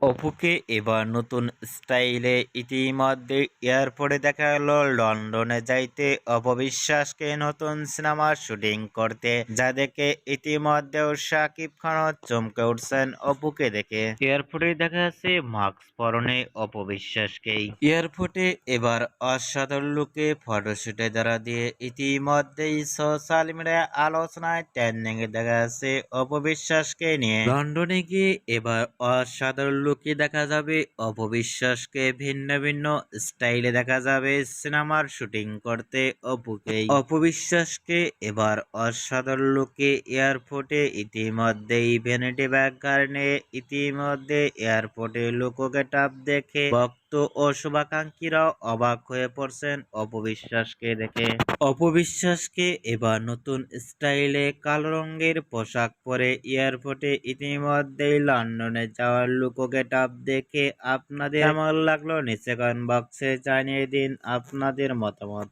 অপুকে এবার নতুন স্টাইলে ইতিমধ্যে এয়ারপোর্টে দেখা গেল লন্ডনে যাইতে অপবিশ্বাসকে নতুন সিনেমার শুটিং করতে, যা দেখে ইতিমধ্যেও শাকিব খানও চমকে উঠছেন অপুকে দেখে। এয়ারপোর্টে দেখা যাচ্ছে মাস্ক পরনে অপবিশ্বাসকেই। এয়ারপোর্টে এবার অসাধারণ লুকে ফটোশুটে দ্বারা দিয়ে ইতিমধ্যেই সোশ্যাল মিডিয়ায় আলোচনায় ট্রেন্ডিং এ দেখা যাচ্ছে অপবিশ্বাসকে নিয়ে। লন্ডনে গিয়ে এবার অসাধারণ লুকে দেখা যাবে অপবিশ্বাসকে, ভিন্ন ভিন্ন স্টাইলে দেখা যাবে সিনেমার শুটিং করতে অপুকেই। অপবিশ্বাসকে এবার অসাধারণ লুকে এয়ারপোর্টে ইতিমধ্যেই ভ্যানিটি ব্যাগ কারণে ইতিমধ্যে এয়ারপোর্টে লোকো গেটআপ দেখে ভক্ত ও শুভাকাঙ্ক্ষীরাও অবাক হয়ে পড়ছেন অপবিশ্বাসকে দেখে। অপবিশ্বাসকে এবার নতুন স্টাইলে কালো রঙের পোশাক পরে এয়ারপোর্টে ইতিমধ্যেই লন্ডনে যাওয়ার লুকো গেটআপ দেখে আপনাদের কেমন লাগলো নিচে কমেন্ট বক্সে জানিয়ে দিন আপনাদের মতামত।